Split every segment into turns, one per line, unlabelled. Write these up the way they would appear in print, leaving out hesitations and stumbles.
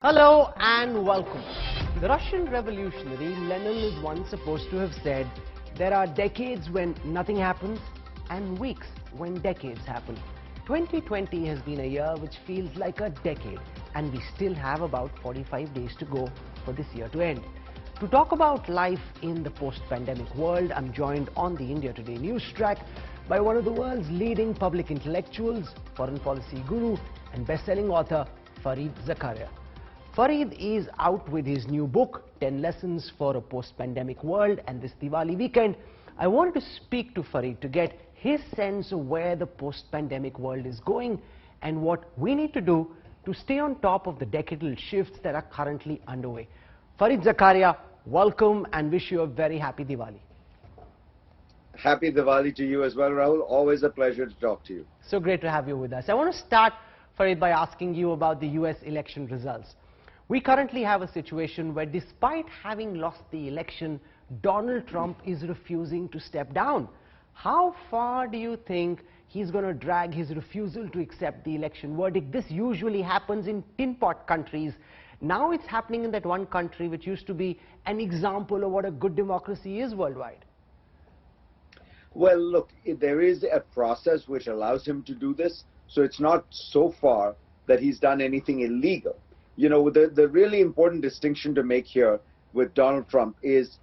Hello and welcome. The Russian revolutionary Lenin is once supposed to have said, there are decades when nothing happens and weeks when decades happen. 2020 has been a year which feels like a decade, and we still have about 45 days to go for this year to end. To talk about life in the post-pandemic world, I'm joined on the India Today Newstrack by one of the world's leading public intellectuals, foreign policy guru and best-selling author Fareed Zakaria. Fareed is out with his new book, 10 Lessons for a Post-Pandemic World, and this Diwali weekend, I wanted to speak to Fareed to get his sense of where the post-pandemic world is going and what we need to do to stay on top of the decadal shifts that are currently underway. Fareed Zakaria, welcome and wish you a very happy Diwali.
Happy Diwali to you as well, Rahul. Always a pleasure to talk to you.
So great to have you with us. I want to start, Fareed, by asking you about the US election results. We currently have a situation where, despite having lost the election, Donald Trump is refusing to step down. How far do you think he's going to drag his refusal to accept the election verdict? This usually happens in tin pot countries. Now it's happening in that one country which used to be an example of what a good democracy is worldwide.
Well, look, there is a process which allows him to do this, so it's not so far that he's done anything illegal. You know, the really important distinction to make here with Donald Trump is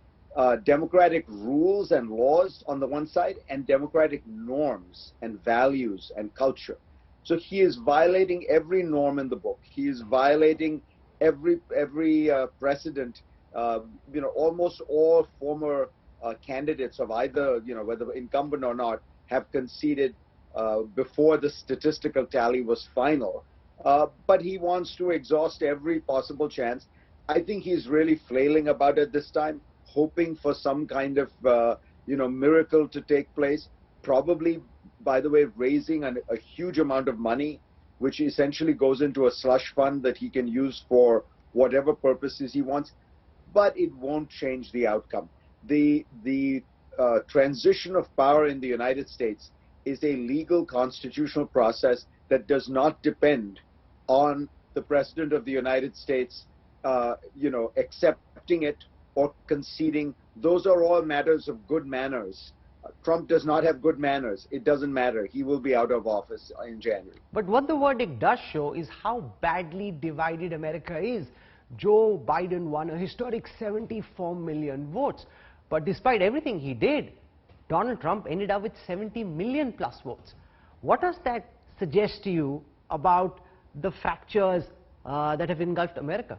democratic rules and laws on the one side and democratic norms and values and culture. So he is violating every norm in the book. He is violating every precedent. You know, almost all former candidates of either, you know, whether incumbent or not, have conceded before the statistical tally was final. But he wants to exhaust every possible chance. I think he's really flailing about it this time, hoping for some kind of, you know, miracle to take place. Probably, by the way, raising a huge amount of money, which essentially goes into a slush fund that he can use for whatever purposes he wants. But it won't change the outcome. The transition of power in the United States is a legal constitutional process that does not depend on the President of the United States, you know, accepting it or conceding. Those are all matters of good manners. Trump does not have good manners. It doesn't matter. He will be out of office in January.
But what the verdict does show is how badly divided America is. Joe Biden won a historic 74 million votes. But despite everything he did, Donald Trump ended up with 70 million plus votes. What does that suggest to you about the fractures that have engulfed America?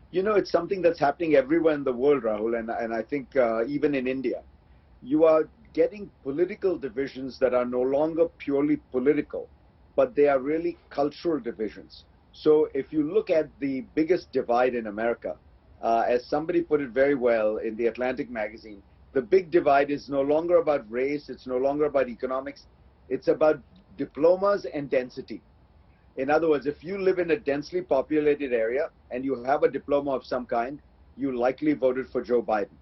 You know, it's something that's happening everywhere in the world, Rahul, and I think even in India. You are getting political divisions that are no longer purely political, but they are really cultural divisions. So if you look at the biggest divide in America, as somebody put it very well in the Atlantic magazine, the big divide is no longer about race, it's no longer about economics, it's about diplomas and density. In other words, if you live in a densely populated area and you have a diploma of some kind, you likely voted for Joe Biden.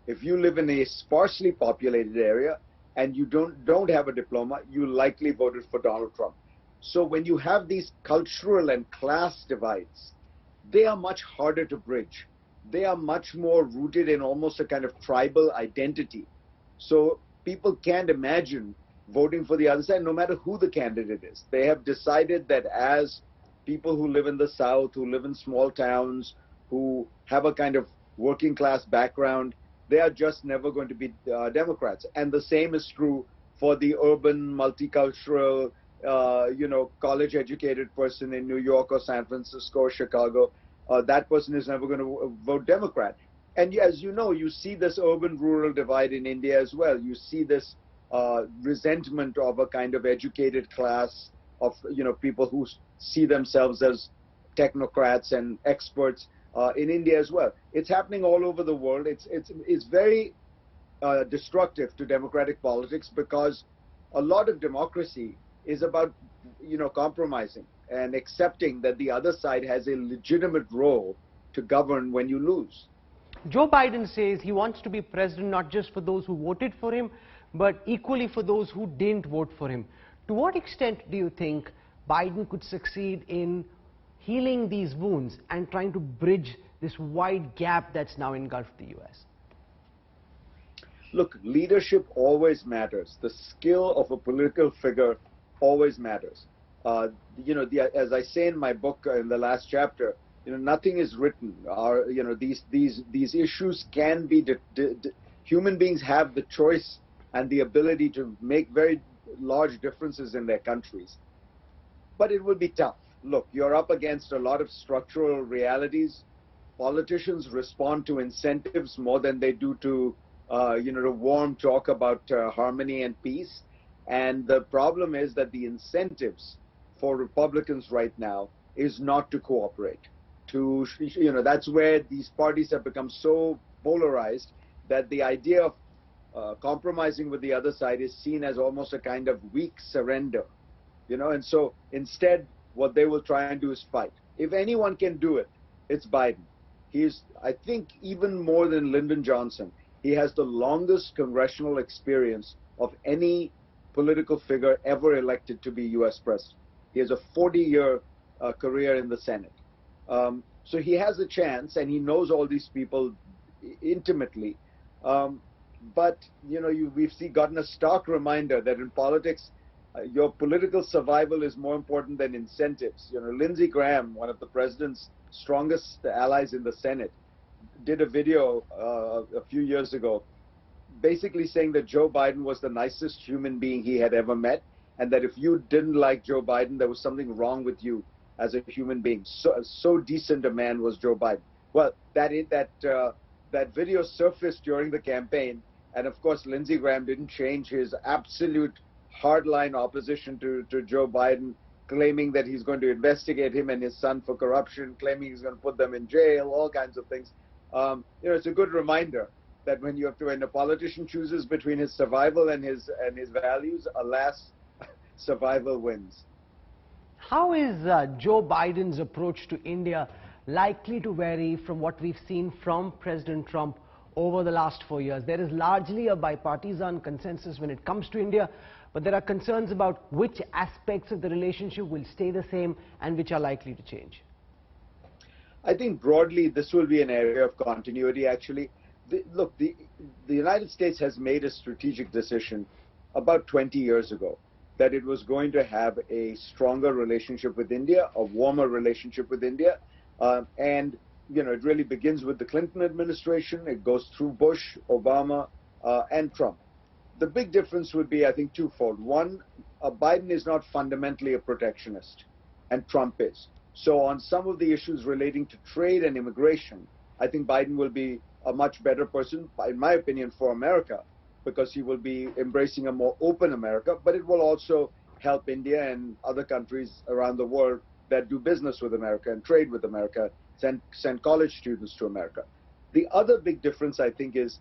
If you live in a sparsely populated area and you don't have a diploma, you likely voted for Donald Trump. So when you have these cultural and class divides, they are much harder to bridge. They are much more rooted in almost a kind of tribal identity. So people can't imagine voting for the other side, no matter who the candidate is. They have decided that as people who live in the South, who live in small towns, who have a kind of working class background, they are just never going to be Democrats. And the same is true for the urban, multicultural, you know, college-educated person in New York or San Francisco or Chicago. That person is never going to vote Democrat. And as you know, you see this urban-rural divide in India as well. You see this resentment of a kind of educated class of, you know, people who see themselves as technocrats and experts in India as well. It's happening all over the world. It's very destructive to democratic politics, because a lot of democracy is about, you know, compromising and accepting that the other side has a legitimate role to govern when you lose.
Joe Biden says he wants to be president not just for those who voted for him, but equally for those who didn't vote for him. To what extent do you think Biden could succeed in healing these wounds and trying to bridge this wide gap that's now engulfed the US?
Look, leadership always matters. The skill of a political figure always matters. As I say in my book in the last chapter, nothing is written. These issues can be. Human beings have the choice and the ability to make very large differences in their countries, but it will be tough. Look, you're up against a lot of structural realities. Politicians respond to incentives more than they do to warm talk about harmony and peace. And the problem is that the incentives for Republicans right now is not to cooperate. That's where these parties have become so polarized that the idea of compromising with the other side is seen as almost a kind of weak surrender. And so instead, what they will try and do is fight. If anyone can do it, it's Biden. He's, I think, even more than Lyndon Johnson, he has the longest congressional experience of any political figure ever elected to be U.S. president. He has a 40-year career in the Senate. So he has a chance, and he knows all these people intimately. But, we've gotten a stark reminder that in politics, your political survival is more important than incentives. Lindsey Graham, one of the president's strongest allies in the Senate, did a video a few years ago basically saying that Joe Biden was the nicest human being he had ever met, and that if you didn't like Joe Biden, there was something wrong with you as a human being. So decent a man was Joe Biden. Well, that video surfaced during the campaign, and of course Lindsey Graham didn't change his absolute hardline opposition to Joe Biden, claiming that he's going to investigate him and his son for corruption, claiming he's going to put them in jail, all kinds of things. It's a good reminder that when a politician chooses between his survival and his values, alas, survival wins.
How is Joe Biden's approach to India likely to vary from what we've seen from President Trump over the last 4 years? There is largely a bipartisan consensus when it comes to India, but there are concerns about which aspects of the relationship will stay the same and which are likely to change.
I think broadly this will be an area of continuity, actually. The United States has made a strategic decision about 20 years ago that it was going to have a stronger relationship with India, a warmer relationship with India. And it really begins with the Clinton administration. It goes through Bush, Obama, and Trump. The big difference would be, I think, twofold. One, Biden is not fundamentally a protectionist, and Trump is. So on some of the issues relating to trade and immigration, I think Biden will be a much better person, in my opinion, for America, because he will be embracing a more open America, but it will also help India and other countries around the world that do business with America and trade with America, send college students to America. The other big difference, I think, is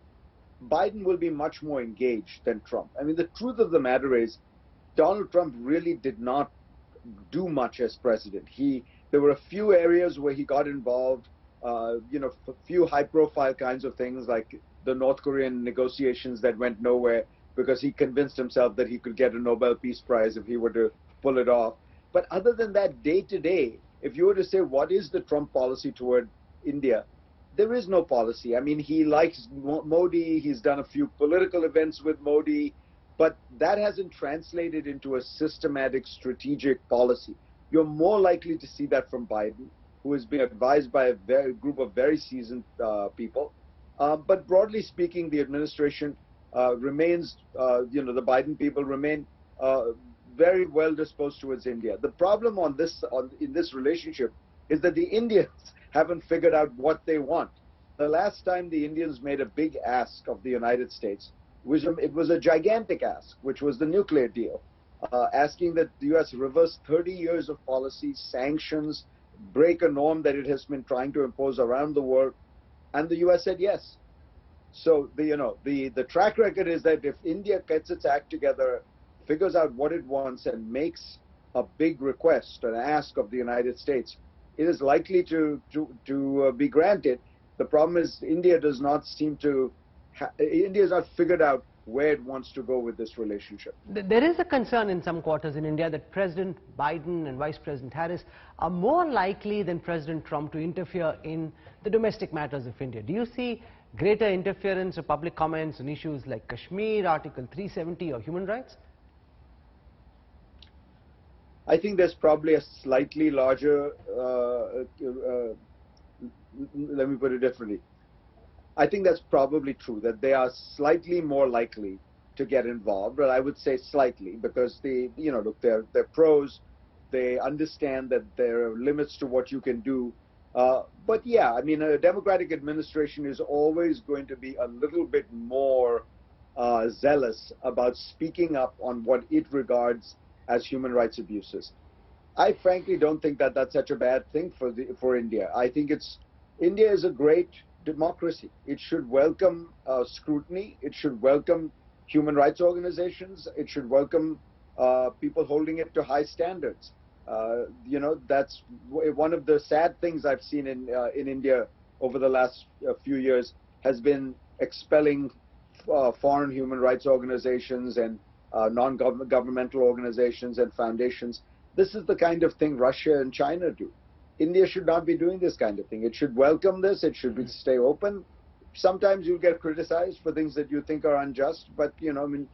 Biden will be much more engaged than Trump. I mean, the truth of the matter is, Donald Trump really did not do much as president. There were a few areas where he got involved, a few high-profile kinds of things like the North Korean negotiations that went nowhere because he convinced himself that he could get a Nobel Peace Prize if he were to pull it off. But other than that, day to day, if you were to say what is the Trump policy toward India, there is no policy. I mean, he likes Modi, he's done a few political events with Modi, but that hasn't translated into a systematic strategic policy. You're more likely to see that from Biden, who has been advised by a group of very seasoned people. But broadly speaking, the administration remains, the Biden people remain very well disposed towards India. The problem in this relationship is that the Indians haven't figured out what they want. The last time the Indians made a big ask of the United States, it was a gigantic ask, which was the nuclear deal, asking that the U.S. reverse 30 years of policy, sanctions, break a norm that it has been trying to impose around the world, and the U.S. said yes. So the track record is that if India gets its act together, figures out what it wants, and makes a big request, an ask of the United States, it is likely to be granted. The problem is India does not seem to. India has not figured out where it wants to go with this relationship.
There is a concern in some quarters in India that President Biden and Vice President Harris are more likely than President Trump to interfere in the domestic matters of India. Do you see greater interference or public comments on issues like Kashmir, Article 370 or human rights?
I think there's probably a slightly larger, let me put it differently. I think that's probably true, that they are slightly more likely to get involved, but I would say slightly, because they, look, they're pros, they understand that there are limits to what you can do. But yeah, I mean, a Democratic administration is always going to be a little bit more zealous about speaking up on what it regards as human rights abuses. I frankly don't think that that's such a bad thing for India. I think India is a great democracy. It should welcome scrutiny. It should welcome human rights organizations. It should welcome people holding it to high standards. That's one of the sad things I've seen in India over the last few years has been expelling foreign human rights organizations and non-governmental organizations and foundations. This is the kind of thing Russia and China do. India should not be doing this kind of thing. It should welcome this. It should stay open. Sometimes you'll get criticized for things that you think are unjust, but I mean,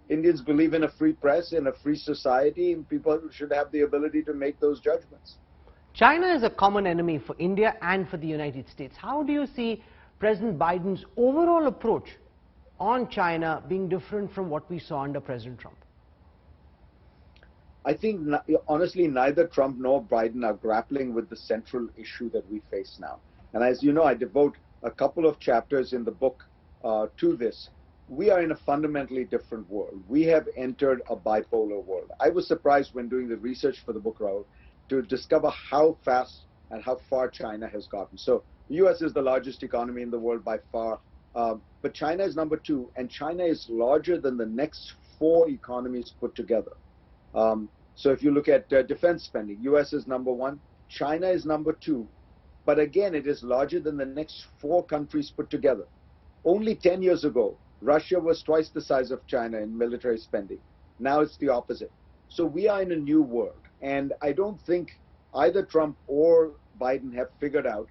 Indians believe in a free press, in a free society, and people should have the ability to make those judgments.
China is a common enemy for India and for the United States. How do you see President Biden's overall approach on China being different from what we saw under President Trump?
I think, honestly, neither Trump nor Biden are grappling with the central issue that we face now. And as you know, I devote a couple of chapters in the book to this. We are in a fundamentally different world. We have entered a bipolar world. I was surprised when doing the research for the book, Rahul, to discover how fast and how far China has gotten. So the US is the largest economy in the world by far, but China is number 2, and China is larger than the next 4 economies put together. So if you look at defense spending, US is number 1, China is number 2, but again, it is larger than the next 4 countries put together. Only 10 years ago, Russia was twice the size of China in military spending. Now it's the opposite. So we are in a new world, and I don't think either Trump or Biden have figured out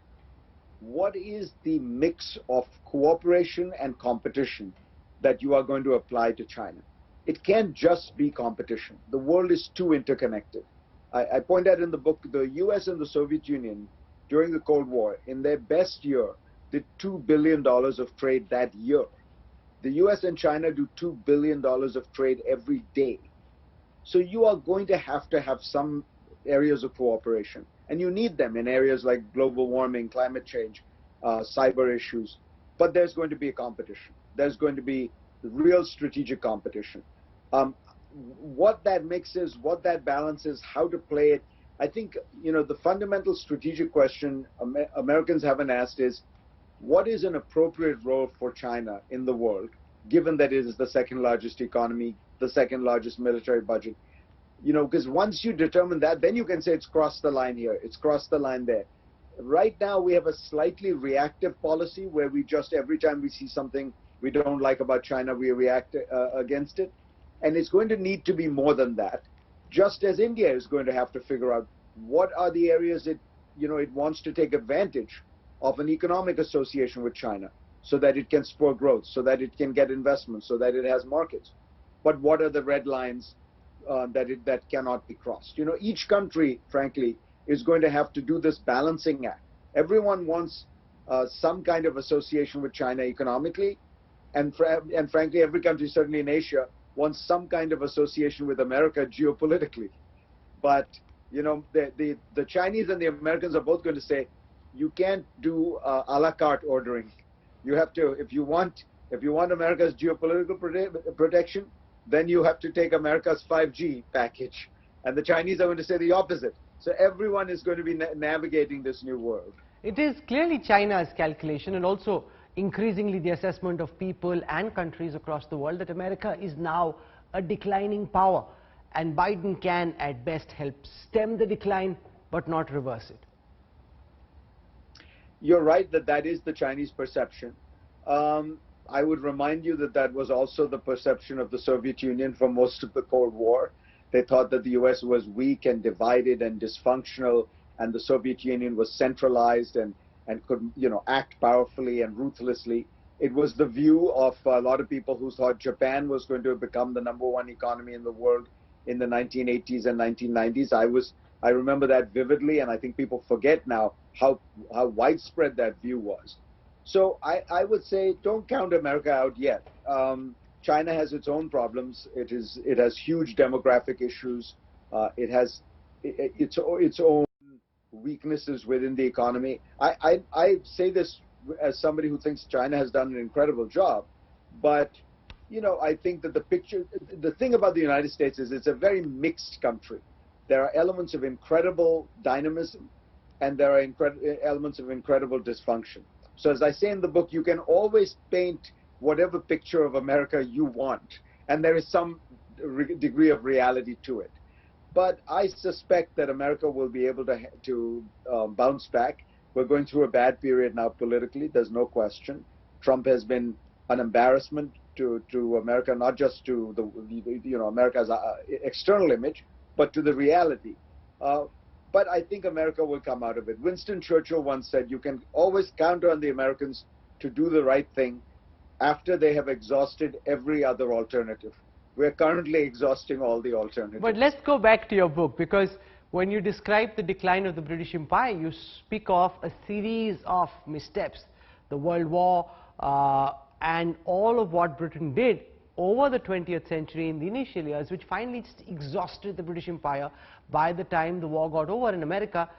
what is the mix of cooperation and competition that you are going to apply to China. It can't just be competition. The world is too interconnected. I point out in the book, the US and the Soviet Union during the Cold War, in their best year, did $2 billion of trade that year. The US and China do $2 billion of trade every day. So you are going to have some areas of cooperation. And you need them in areas like global warming, climate change, cyber issues. But there's going to be a competition. There's going to be real strategic competition. What that mix is, what that balance is, how to play it, I think, the fundamental strategic question Americans haven't asked is, what is an appropriate role for China in the world, given that it is the second largest economy, the second largest military budget? Because once you determine that, then you can say it's crossed the line here, it's crossed the line there. Right now, we have a slightly reactive policy where we just, every time we see something we don't like about China, we react against it. And it's going to need to be more than that, just as India is going to have to figure out what are the areas it wants to take advantage of an economic association with China so that it can spur growth, so that it can get investment, so that it has markets. But what are the red lines that cannot be crossed? Each country, frankly, is going to have to do this balancing act. Everyone wants some kind of association with China economically, and frankly, every country, certainly in Asia, wants some kind of association with America geopolitically. But the Chinese and the Americans are both going to say, you can't do a la carte ordering. You have to, if you want America's geopolitical protection, then you have to take America's 5G package. And the Chinese are going to say the opposite. So everyone is going to be navigating this new world.
It is clearly China's calculation, and also increasingly the assessment of people and countries across the world, that America is now a declining power, and Biden can at best help stem the decline but not reverse it.
You're right that is the Chinese perception. I would remind you that that was also the perception of the Soviet Union for most of the Cold War. They thought that the US was weak and divided and dysfunctional, and the Soviet Union was centralized and could, act powerfully and ruthlessly. It was the view of a lot of people who thought Japan was going to become the #1 economy in the world in the 1980s and 1990s. I remember that vividly, and I think people forget now how widespread that view was. So I would say don't count America out yet. China has its own problems. It has huge demographic issues. It has its own weaknesses within the economy. I say this as somebody who thinks China has done an incredible job, but I think that the thing about the United States is it's a very mixed country. There are elements of incredible dynamism, and there are elements of incredible dysfunction. So as I say in the book, you can always paint whatever picture of America you want, and there is some degree of reality to it. But I suspect that America will be able to bounce back. We're going through a bad period now politically, there's no question. Trump has been an embarrassment to America, not just to America's external image, but to the reality. But I think America will come out of it. Winston Churchill once said, you can always count on the Americans to do the right thing after they have exhausted every other alternative. We're currently exhausting all the alternatives.
But let's go back to your book, because when you describe the decline of the British Empire, you speak of a series of missteps, the World War, and all of what Britain did over the 20th century in the initial years, which finally just exhausted the British Empire. By the time the war got over, in America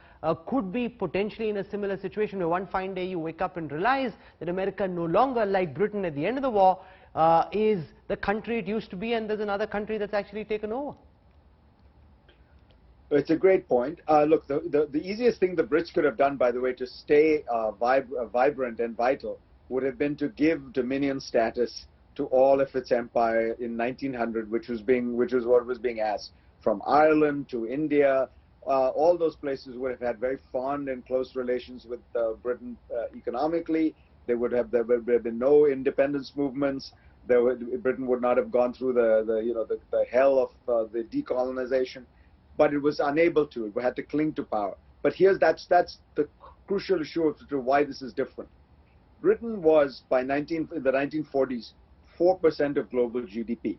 could be potentially in a similar situation where one fine day you wake up and realize that America no longer, like Britain at the end of the war, is the country it used to be, and there's another country that's actually taken over.
It's a great point. Look, the easiest thing the Brits could have done, by the way, to stay vibrant and vital would have been to give dominion status to all of its empire in 1900, which was what was being asked. From Ireland to India, all those places would have had very fond and close relations with Britain economically. There would have been no independence movements. Britain would not have gone through the hell of the decolonization. But it was unable to. It had to cling to power. But that's the crucial issue of why this is different. Britain was, in the 1940s, 4% of global GDP.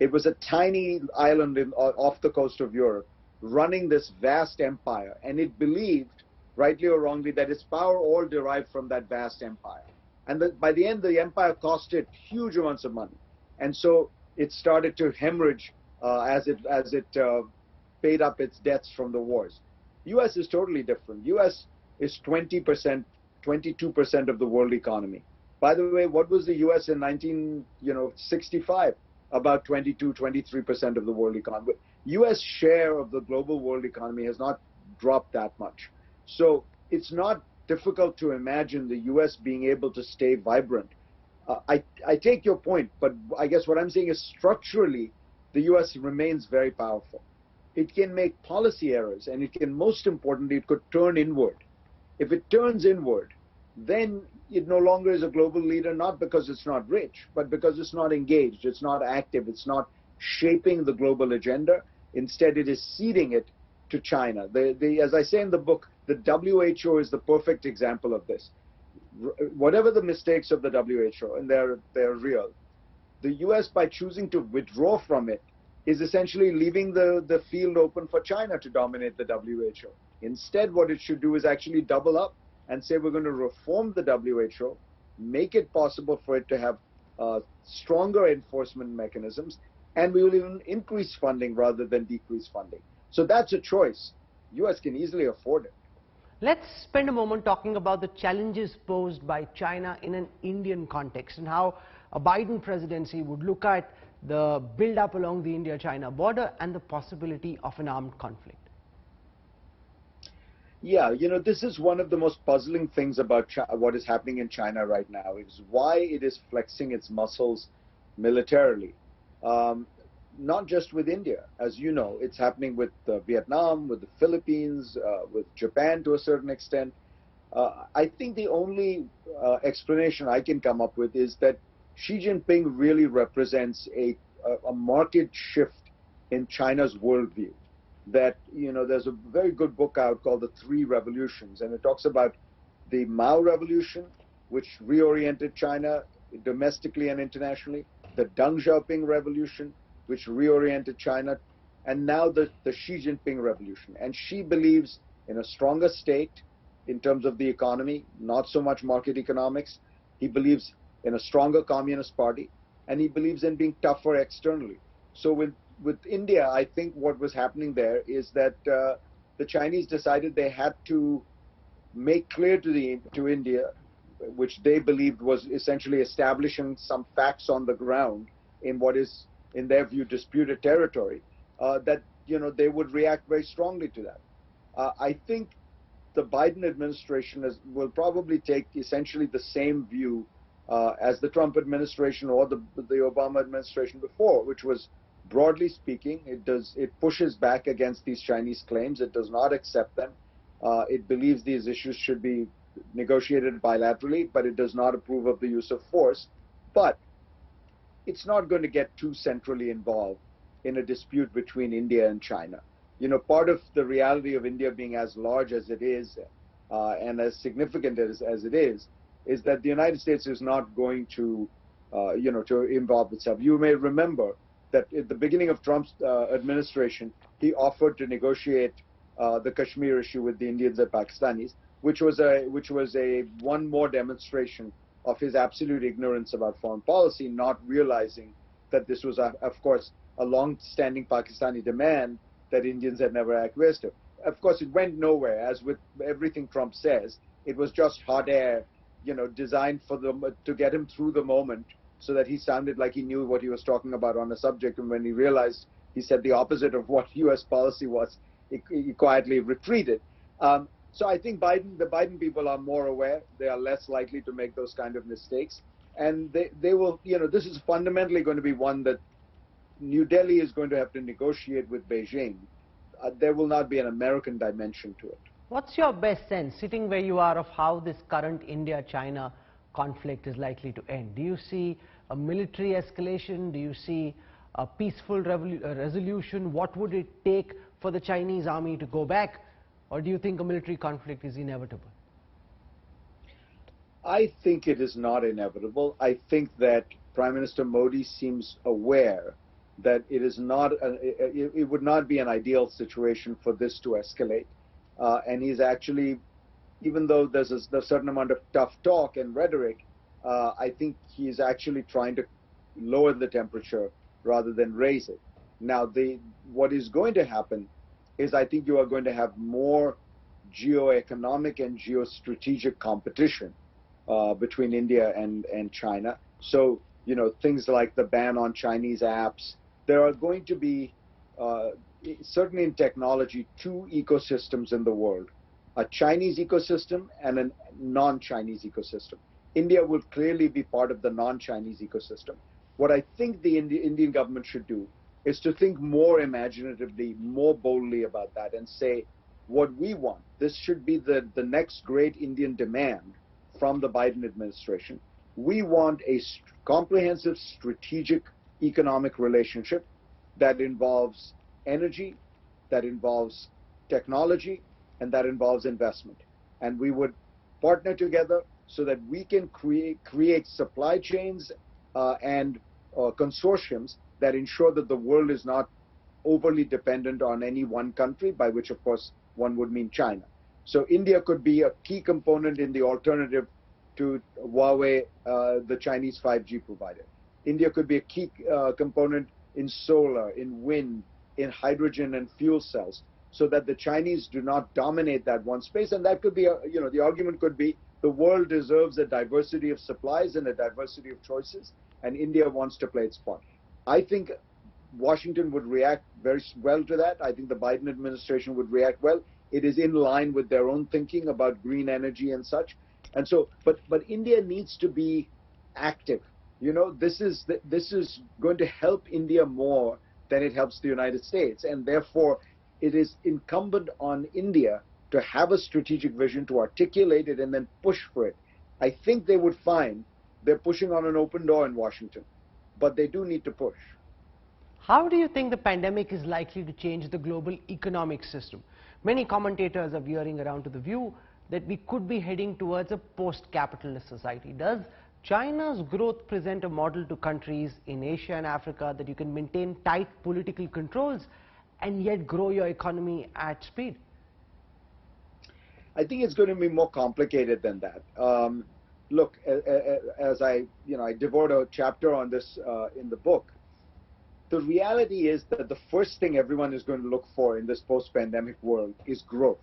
It was a tiny island off the coast of Europe, running this vast empire, and it believed, rightly or wrongly, that its power all derived from that vast empire. And by the end, the empire cost it huge amounts of money, and so it started to hemorrhage as it paid up its debts from the wars. U.S. is totally different. U.S. is 20%, 22% of the world economy. By the way, what was the U.S. in 1965? About 22, 23% of the world economy. U.S. share of the global world economy has not dropped that much. So it's not difficult to imagine the U.S. being able to stay vibrant. I take your point, but I guess what I'm saying is structurally, the U.S. remains very powerful. It can make policy errors, and most importantly, it could turn inward. If it turns inward, then it no longer is a global leader, not because it's not rich, but because it's not engaged, it's not active, it's not shaping the global agenda. Instead, it is ceding it to China. As I say in the book, the WHO is the perfect example of this. Whatever the mistakes of the WHO, and they're real, the US, by choosing to withdraw from it, is essentially leaving the field open for China to dominate the WHO. Instead, what it should do is actually double up and say we're going to reform the WHO, make it possible for it to have stronger enforcement mechanisms, and we will even increase funding rather than decrease funding. So that's a choice. US can easily afford it.
Let's spend a moment talking about the challenges posed by China in an Indian context, and how a Biden presidency would look at the build-up along the India-China border and the possibility of an armed conflict.
Yeah, this is one of the most puzzling things about what is happening in China right now. Is why it is flexing its muscles militarily. Not just with India, as you know, it's happening with Vietnam, with the Philippines, with Japan to a certain extent. I think the only explanation I can come up with is that Xi Jinping really represents a marked shift in China's worldview. That, there's a very good book out called The Three Revolutions, and it talks about the Mao Revolution, which reoriented China domestically and internationally, the Deng Xiaoping Revolution, which reoriented China, and now the Xi Jinping Revolution. And Xi believes in a stronger state in terms of the economy, not so much market economics. He believes in a stronger Communist Party, and he believes in being tougher externally. So with India, I think what was happening there is that the Chinese decided they had to make clear to India, which they believed was essentially establishing some facts on the ground in what is, in their view, disputed territory, that they would react very strongly to that. I think the Biden administration will probably take essentially the same view as the Trump administration or the Obama administration before, which was, broadly speaking, it pushes back against these Chinese claims. It does not accept them. It believes these issues should be negotiated bilaterally, but it does not approve of the use of force. But it's not going to get too centrally involved in a dispute between India and China. Part of the reality of India being as large as it is and as significant as it is that the United States is not going to, to involve itself. You may remember that at the beginning of Trump's administration, he offered to negotiate the Kashmir issue with the Indians and Pakistanis, which was a one more demonstration of his absolute ignorance about foreign policy, not realizing that this was, of course, a long-standing Pakistani demand that Indians had never acquiesced to. Of course, it went nowhere. As with everything Trump says, it was just hot air, designed to get him through the moment, so that he sounded like he knew what he was talking about on a subject. And when he realized he said the opposite of what U.S. policy was, he quietly retreated. So I think the Biden people are more aware. They are less likely to make those kind of mistakes. And they will, this is fundamentally going to be one that New Delhi is going to have to negotiate with Beijing. There will not be an American dimension to it.
What's your best sense, sitting where you are, of how this current India-China conflict is likely to end? Do you see a military escalation? Do you see a peaceful resolution? What would it take for the Chinese army to go back? Or do you think a military conflict is inevitable?
I think it is not inevitable. I think that Prime Minister Modi seems aware that it is not, it would not be an ideal situation for this to escalate. And he's actually, even though there's a certain amount of tough talk and rhetoric, I think he's actually trying to lower the temperature rather than raise it. Now, what is going to happen is, I think you are going to have more geoeconomic and geostrategic competition between India and China. So, things like the ban on Chinese apps. There are going to be, certainly in technology, two ecosystems in the world: a Chinese ecosystem and a non-Chinese ecosystem. India will clearly be part of the non-Chinese ecosystem. What I think the Indian government should do is to think more imaginatively, more boldly about that, and say, what we want, this should be the next great Indian demand from the Biden administration. We want a comprehensive strategic economic relationship that involves energy, that involves technology, and that involves investment. And we would partner together so that we can create supply chains and consortiums that ensure that the world is not overly dependent on any one country, by which, of course, one would mean China. So India could be a key component in the alternative to Huawei, the Chinese 5G provider. India could be a key component in solar, in wind, in hydrogen and fuel cells, so that the Chinese do not dominate that one space. And that could be, the argument could be, the world deserves a diversity of supplies and a diversity of choices, and India wants to play its part. I think Washington would react very well to that. I think the Biden administration would react well. It is in line with their own thinking about green energy and such. And so, but India needs to be active. This is going to help India more than it helps the United States. And therefore, it is incumbent on India to have a strategic vision, to articulate it, and then push for it. I think they would find they're pushing on an open door in Washington, but they do need to push.
How do you think the pandemic is likely to change the global economic system? Many commentators are veering around to the view that we could be heading towards a post-capitalist society. Does China's growth present a model to countries in Asia and Africa that you can maintain tight political controls and yet grow your economy at speed?
I think it's going to be more complicated than that. Look, as I devote a chapter on this in the book. The reality is that the first thing everyone is going to look for in this post-pandemic world is growth.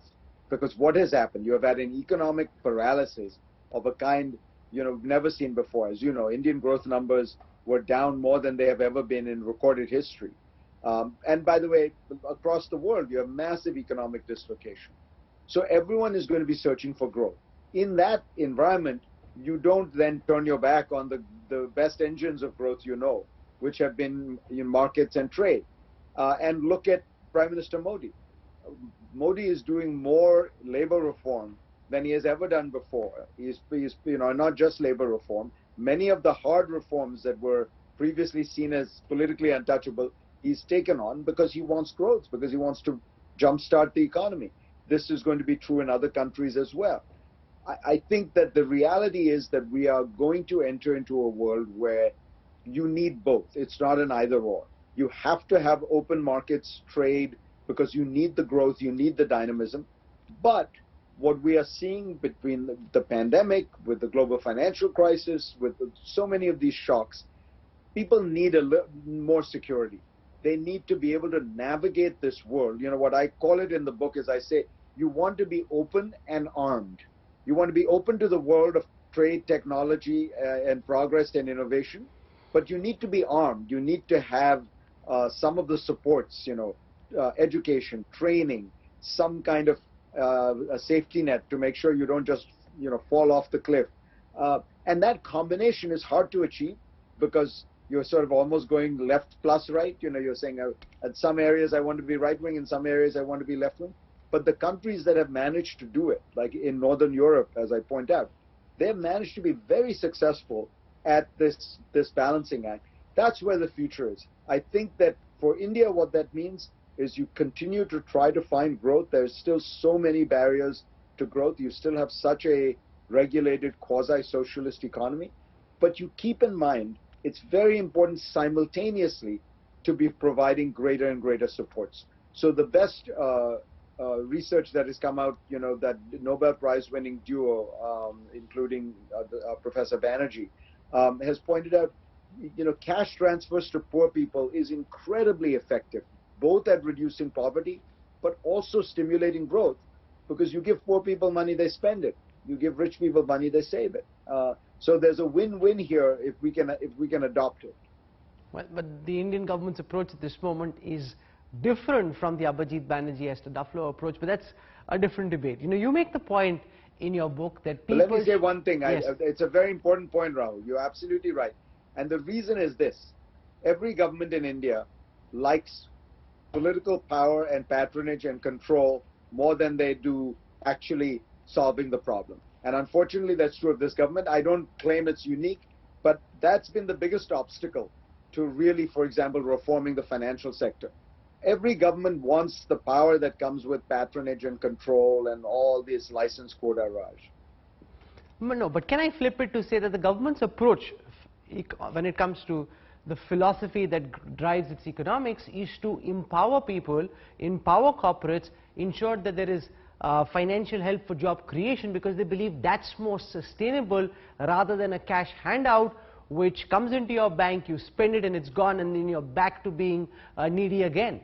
Because what has happened? You have had an economic paralysis of a kind never seen before. As you know, Indian growth numbers were down more than they have ever been in recorded history. And by the way, across the world, you have massive economic dislocation. So everyone is going to be searching for growth. In that environment, you don't then turn your back on the best engines of growth which have been in markets and trade. And look at Prime Minister Modi. Modi is doing more labor reform than he has ever done before. He's not just labor reform. Many of the hard reforms that were previously seen as politically untouchable, he's taken on because he wants growth, because he wants to jumpstart the economy. This is going to be true in other countries as well. I think that the reality is that we are going to enter into a world where you need both. It's not an either or. You have to have open markets, trade, because you need the growth, you need the dynamism. But what we are seeing between the pandemic, with the global financial crisis, with so many of these shocks, people need a little more security. They need to be able to navigate this world. What I call it in the book is I say, you want to be open and armed. You want to be open to the world of trade, technology, and progress and innovation, but you need to be armed. You need to have some of the supports, education, training, some kind of a safety net to make sure you don't just, fall off the cliff. And that combination is hard to achieve because you're sort of almost going left plus right. You're saying at some areas I want to be right wing, in some areas I want to be left wing. But the countries that have managed to do it, like in Northern Europe, as I point out, they have managed to be very successful at this balancing act. That's where the future is. I think that for India, what that means is you continue to try to find growth. There's still so many barriers to growth. You still have such a regulated quasi-socialist economy. But you keep in mind, it's very important simultaneously to be providing greater and greater supports. So the best research that has come out, that Nobel Prize winning duo, including Professor Banerjee, has pointed out, cash transfers to poor people is incredibly effective, both at reducing poverty, but also stimulating growth, because you give poor people money, they spend it. You give rich people money, they save it. So there's a win-win here if we can adopt it.
Well, but the Indian government's approach at this moment is different from the Abhijit Banerjee Esther Duflo approach, but that's a different debate. You make the point in your book that people...
But let me say one thing.
Yes.
It's a very important point, Rahul. You're absolutely right. And the reason is this. Every government in India likes political power and patronage and control more than they do actually solving the problem. And unfortunately, that's true of this government. I don't claim it's unique, but that's been the biggest obstacle to really, for example, reforming the financial sector. Every government wants the power that comes with patronage and control and all this license quota Raj.
No, but can I flip it to say that the government's approach when it comes to the philosophy that drives its economics is to empower people, empower corporates, ensure that there is financial help for job creation, because they believe that's more sustainable rather than a cash handout which comes into your bank, you spend it and it's gone, and then you're back to being needy again.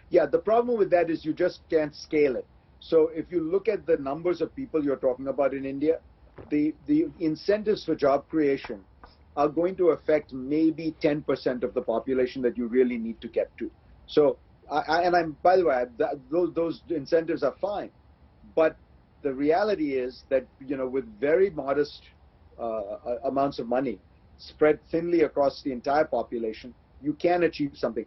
Yeah, the problem with that is you just can't scale it. So if you look at the numbers of people you're talking about in India, the incentives for job creation are going to affect maybe 10% of the population that you really need to get to. So, by the way, those incentives are fine. But the reality is that, with very modest amounts of money spread thinly across the entire population, you can achieve something.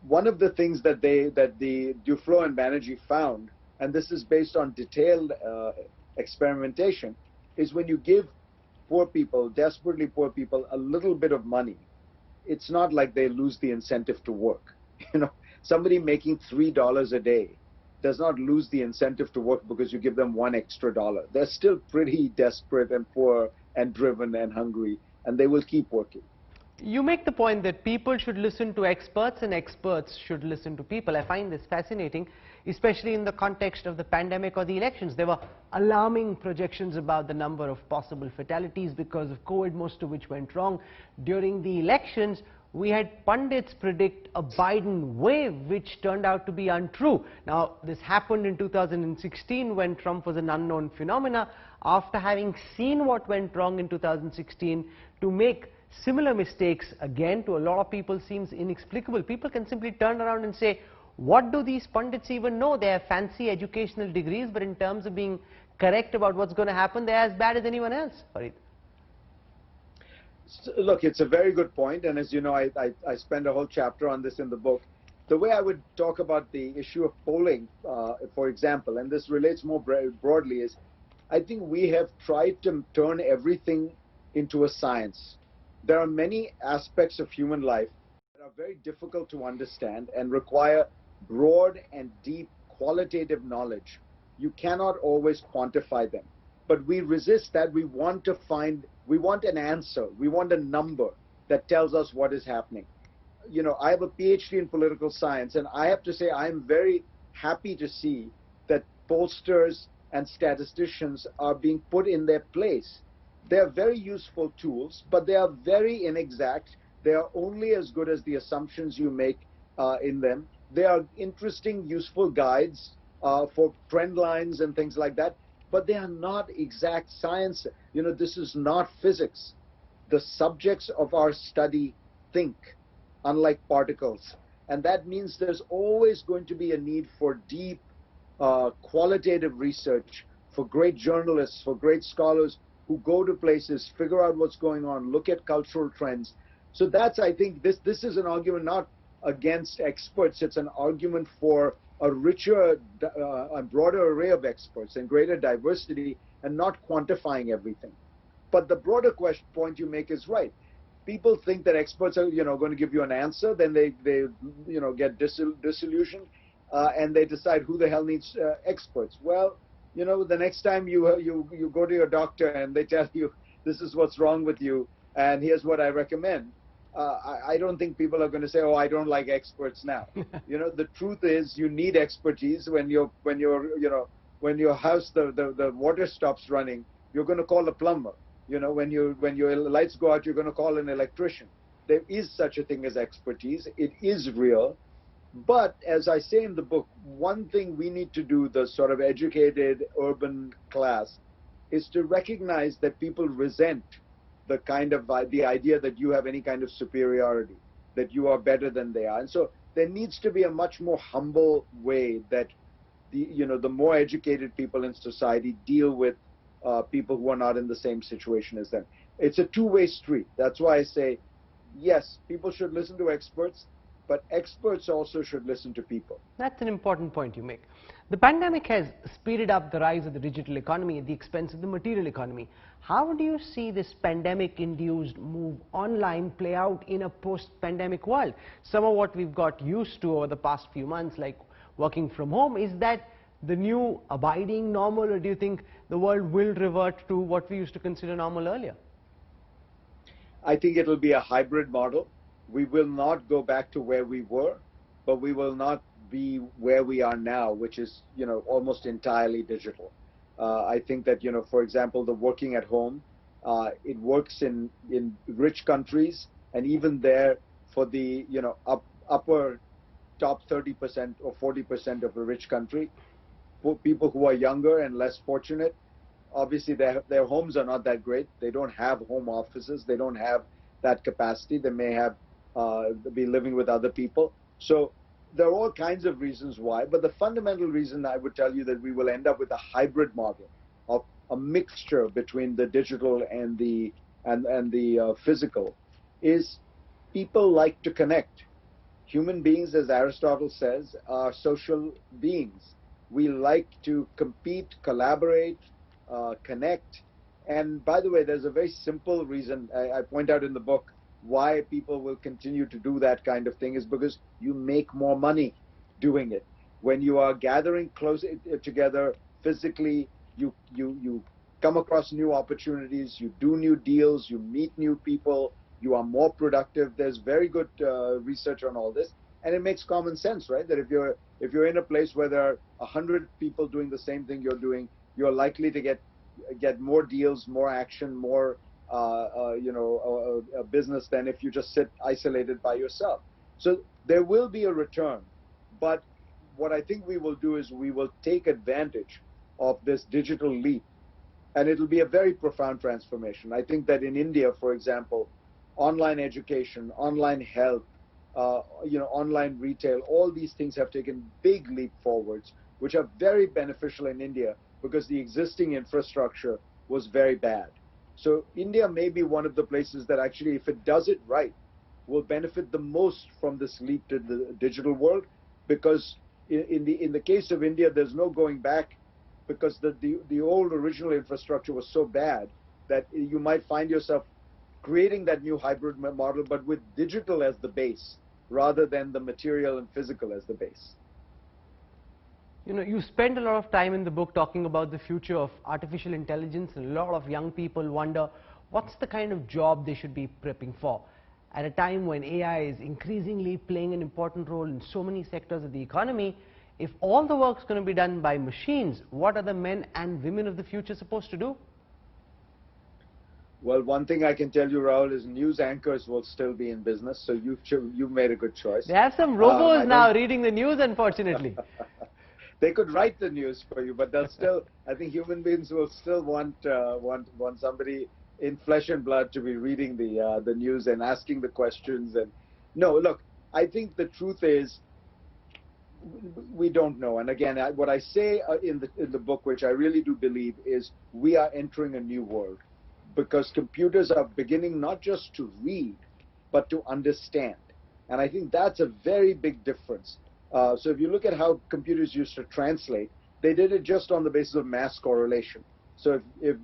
One of the things that the Duflo and Banerjee found, and this is based on detailed experimentation, is when you give poor people, desperately poor people, a little bit of money, it's not like they lose the incentive to work. You know, somebody making $3 a day does not lose the incentive to work because you give them one extra dollar. They're still pretty desperate and poor and driven and hungry, and they will keep working.
You make the point that people should listen to experts and experts should listen to people. I find this fascinating, especially in the context of the pandemic or the elections. There were alarming projections about the number of possible fatalities because of COVID, most of which went wrong. During the elections, we had pundits predict a Biden wave, which turned out to be untrue. Now, this happened in 2016 when Trump was an unknown phenomena. After having seen what went wrong in 2016, to make similar mistakes again to a lot of people seems inexplicable. People can simply turn around and say, what do these pundits even know? They have fancy educational degrees, but in terms of being correct about what's going to happen, they're as bad as anyone else. Fareed.
Look, it's a very good point, and as you know, I spend a whole chapter on this in the book. The way I would talk about the issue of polling, for example, and this relates more broadly, is I think we have tried to turn everything into a science. There are many aspects of human life that are very difficult to understand and require broad and deep qualitative knowledge. You cannot always quantify them, but we resist that. We want an answer. We want a number that tells us what is happening. You know, I have a PhD in political science, and I have to say I'm very happy to see that pollsters and statisticians are being put in their place. They are very useful tools, but they are very inexact. They are only as good as the assumptions you make in them. They are interesting, useful guides for trend lines and things like that, but they are not exact science. You know, this is not physics. The subjects of our study think, unlike particles. And that means there's always going to be a need for deep qualitative research, for great journalists, for great scholars who go to places, figure out what's going on, look at cultural trends. So that's, I think, this is an argument not against experts. It's an argument for a richer and broader array of experts and greater diversity, and not quantifying everything. But the broader point you make is right. People think that experts are, going to give you an answer, then they get disillusioned, and they decide who the hell needs experts. Well, the next time you go to your doctor and they tell you this is what's wrong with you and here's what I recommend, I don't think people are going to say, oh, I don't like experts now. The truth is you need expertise when your house the water stops running. You're going to call a plumber. When your lights go out, you're going to call an electrician. There is such a thing as expertise. It is real. But as I say in the book, one thing we need to do, the sort of educated urban class, is to recognize that people resent the kind of the idea that you have any kind of superiority, that you are better than they are. And so there needs to be a much more humble way that the more educated people in society deal with people who are not in the same situation as them. It's a two-way street. That's why I say, yes, people should listen to experts, but experts also should listen to people.
That's an important point you make. The pandemic has speeded up the rise of the digital economy at the expense of the material economy. How do you see this pandemic-induced move online play out in a post-pandemic world? Some of what we've got used to over the past few months, like working from home, is that the new abiding normal, or do you think the world will revert to what we used to consider normal earlier?
I think it'll be a hybrid model. We will not go back to where we were, but we will not be where we are now, which is, almost entirely digital. I think that, for example, the working at home, it works in rich countries, and even there for the, upper top 30% or 40% of a rich country, for people who are younger and less fortunate, obviously their homes are not that great. They don't have home offices. They don't have that capacity. They may have be living with other people. So there are all kinds of reasons why, but the fundamental reason I would tell you that we will end up with a hybrid model of a mixture between the digital and the physical is people like to connect. Human beings, as Aristotle says, are social beings. We like to compete, collaborate, connect, And by the way, there's a very simple reason I point out in the book why people will continue to do that kind of thing is because you make more money doing it. When you are gathering close together physically, you come across new opportunities, you do new deals, you meet new people, you are more productive. There's very good research on all this, and it makes common sense, right? That if you're in a place where there are 100 people doing the same thing you're doing, you're likely to get more deals, more action, more business than if you just sit isolated by yourself. So there will be a return, but what I think we will do is we will take advantage of this digital leap, and it'll be a very profound transformation. I think that in India, for example, online education, online health, online retail, all these things have taken big leap forwards, which are very beneficial in India because the existing infrastructure was very bad. So India may be one of the places that actually, if it does it right, will benefit the most from this leap to the digital world, because in the case of India, there's no going back, because the old original infrastructure was so bad that you might find yourself creating that new hybrid model, but with digital as the base rather than the material and physical as the base.
You know, you spend a lot of time in the book talking about the future of artificial intelligence, and a lot of young people wonder what's the kind of job they should be prepping for. At a time when AI is increasingly playing an important role in so many sectors of the economy, if all the work's going to be done by machines, what are the men and women of the future supposed to do?
Well, one thing I can tell you, Rahul, is news anchors will still be in business, so you've made a good choice.
They have some robos now reading the news, unfortunately.
They could write the news for you, but they'll still, I think human beings will still want somebody in flesh and blood to be reading the news and asking the questions. And no, look, I think the truth is we don't know. And again, what I say in the book, which I really do believe, is we are entering a new world, because computers are beginning not just to read, but to understand. And I think that's a very big difference. So if you look at how computers used to translate, they did it just on the basis of mass correlation. So if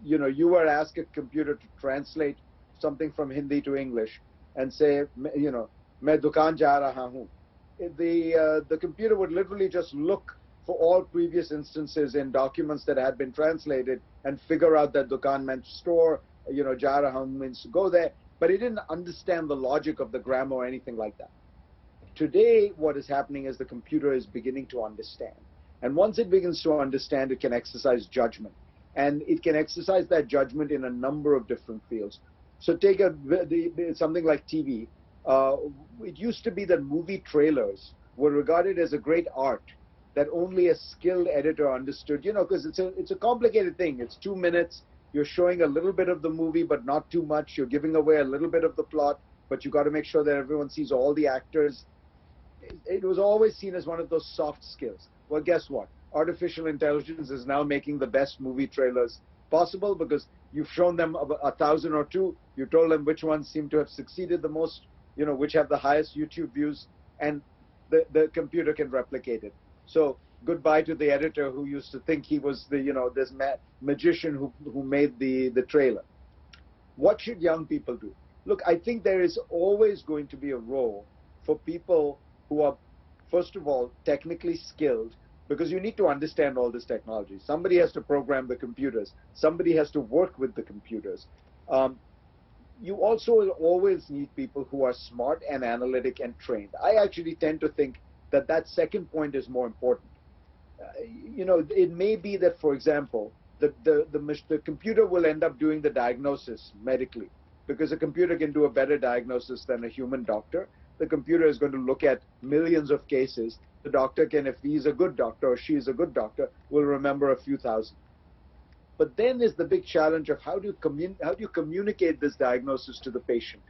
you were to ask a computer to translate something from Hindi to English and say, "Main dukaan ja raha hoon," the computer would literally just look for all previous instances in documents that had been translated and figure out that dukaan meant store, ja raha hoon means go there, but it didn't understand the logic of the grammar or anything like that. Today, what is happening is the computer is beginning to understand. And once it begins to understand, it can exercise judgment. And it can exercise that judgment in a number of different fields. So take something like TV. It used to be that movie trailers were regarded as a great art that only a skilled editor understood, because it's a complicated thing. It's 2 minutes. You're showing a little bit of the movie, but not too much. You're giving away a little bit of the plot, but you got to make sure that everyone sees all the actors. It was always seen as one of those soft skills. Well, guess what? Artificial intelligence is now making the best movie trailers possible, because you've shown them 1,000 or two. You told them which ones seem to have succeeded the most, which have the highest YouTube views, and the computer can replicate it. So goodbye to the editor who used to think he was this magician who made the trailer. What should young people do? Look, I think there is always going to be a role for people who are, first of all, technically skilled, because you need to understand all this technology. Somebody has to program the computers. Somebody has to work with the computers. You also will always need people who are smart and analytic and trained. I actually tend to think that second point is more important. It may be that, for example, the computer will end up doing the diagnosis medically, because a computer can do a better diagnosis than a human doctor. The computer is going to look at millions of cases. The doctor can, if he's a good doctor or she is a good doctor, will remember a few thousand. But then is the big challenge of how do you communicate this diagnosis to the patient?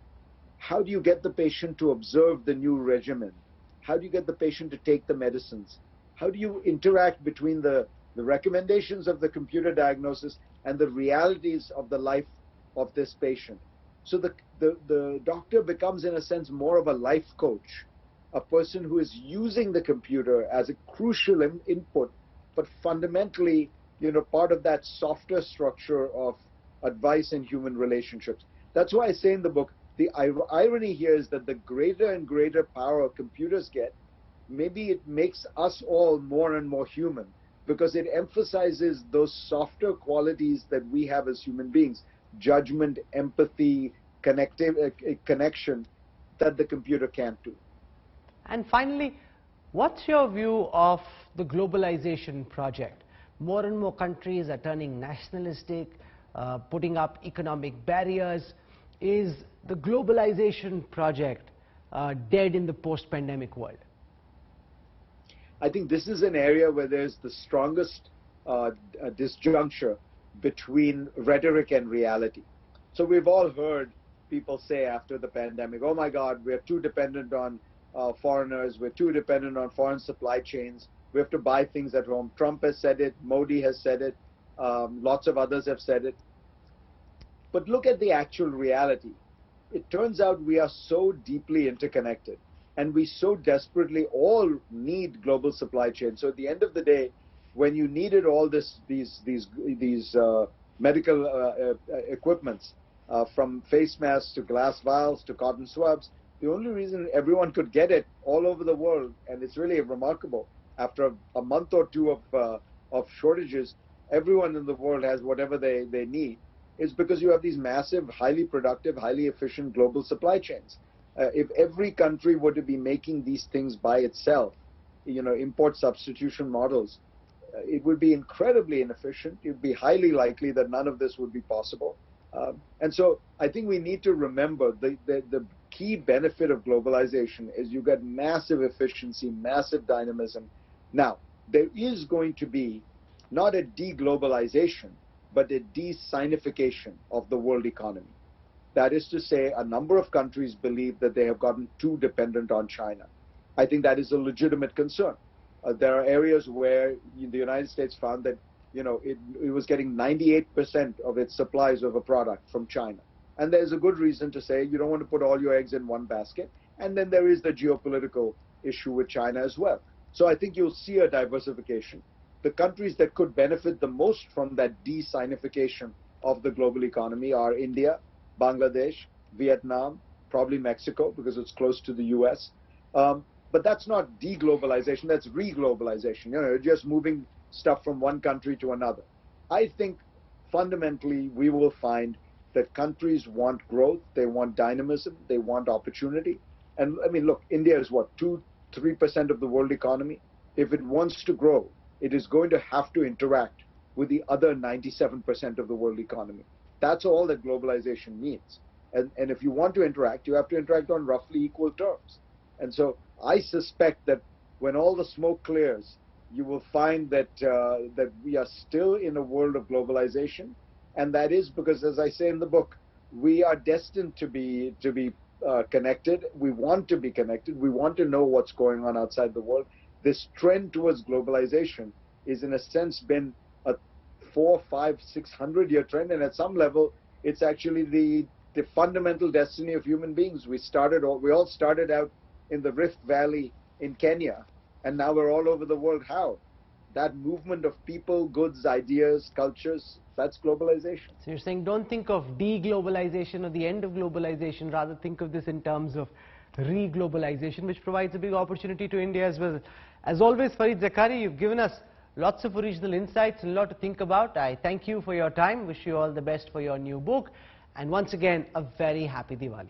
How do you get the patient to observe the new regimen? How do you get the patient to take the medicines? How do you interact between the recommendations of the computer diagnosis and the realities of the life of this patient? So the doctor becomes, in a sense, more of a life coach, a person who is using the computer as a crucial input, but fundamentally part of that softer structure of advice in human relationships. That's why I say in the book, the irony here is that the greater and greater power computers get, maybe it makes us all more and more human because it emphasizes those softer qualities that we have as human beings: judgment, empathy, connection, that the computer can't do.
And finally, what's your view of the globalization project? More and more countries are turning nationalistic, putting up economic barriers. Is the globalization project dead in the post-pandemic world?
I think this is an area where there's the strongest disjuncture between rhetoric and reality. So we've all heard people say after the pandemic, oh my God, we're too dependent on foreigners, we're too dependent on foreign supply chains, we have to buy things at home. Trump has said it, Modi has said it, lots of others have said it. But look at the actual reality. It turns out we are so deeply interconnected, and we so desperately all need global supply chains. So at the end of the day, when you needed all these medical equipments, from face masks to glass vials to cotton swabs, the only reason everyone could get it all over the world, and it's really remarkable, after a month or two of shortages, everyone in the world has whatever they need, is because you have these massive, highly productive, highly efficient global supply chains. If every country were to be making these things by itself, import substitution models, it would be incredibly inefficient. It would be highly likely that none of this would be possible. And so I think we need to remember the key benefit of globalization is you get massive efficiency, massive dynamism. Now, there is going to be not a deglobalization, but a de-Sinification of the world economy. That is to say, a number of countries believe that they have gotten too dependent on China. I think that is a legitimate concern. There are areas where the United States found that it was getting 98% of its supplies of a product from China. And there's a good reason to say you don't want to put all your eggs in one basket. And then there is the geopolitical issue with China as well. So I think you'll see a diversification. The countries that could benefit the most from that de-Sinification of the global economy are India, Bangladesh, Vietnam, probably Mexico because it's close to the US. But that's not deglobalization, that's reglobalization. You're just moving stuff from one country to another. I think fundamentally we will find that countries want growth, they want dynamism, they want opportunity. And I mean, look, India is what, 2-3% of the world economy? If it wants to grow, it is going to have to interact with the other 97% of the world economy. That's all that globalization means. And if you want to interact, you have to interact on roughly equal terms. And so I suspect that when all the smoke clears, you will find that that we are still in a world of globalization, and that is because, as I say in the book, we are destined to be connected. We want to be connected. We want to know what's going on outside the world. This trend towards globalization is, in a sense, been a 400, 500, 600-year trend, and at some level, it's actually the fundamental destiny of human beings. We all started out in the Rift Valley in Kenya, and now we're all over the world. How? That movement of people, goods, ideas, cultures, that's globalization.
So you're saying don't think of deglobalization or the end of globalization, rather think of this in terms of re-globalization, which provides a big opportunity to India as well. As always, Fareed Zakaria, you've given us lots of original insights and a lot to think about. I thank you for your time, wish you all the best for your new book, and once again, a very happy Diwali.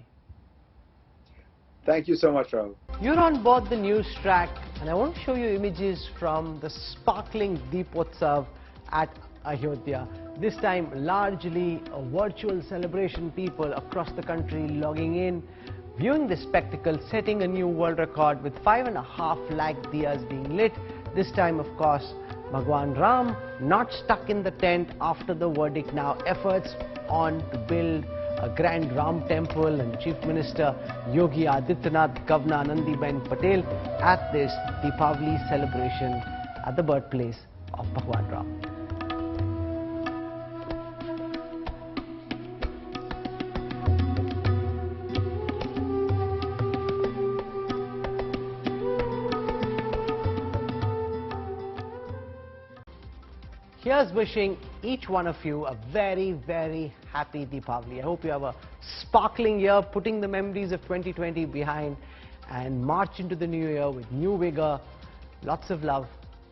Thank you so much, Rahul.
You're on board the Newstrack, and I want to show you images from the sparkling Deepotsav at Ayodhya. This time largely a virtual celebration, people across the country logging in, viewing the spectacle, setting a new world record with 5.5 lakh diyas being lit. This time, of course, Bhagwan Ram not stuck in the tent after the verdict. Now efforts on to build a grand Ram temple, and Chief Minister Yogi Adityanath, Governor Anandiben Patel at this Deepavali celebration at the birthplace of Bhagwan Ram. Here's wishing each one of you a very, very happy Deepavali. I hope you have a sparkling year, putting the memories of 2020 behind and march into the new year with new vigor. Lots of love.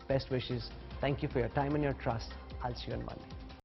Best wishes. Thank you for your time and your trust. I'll see you on Monday.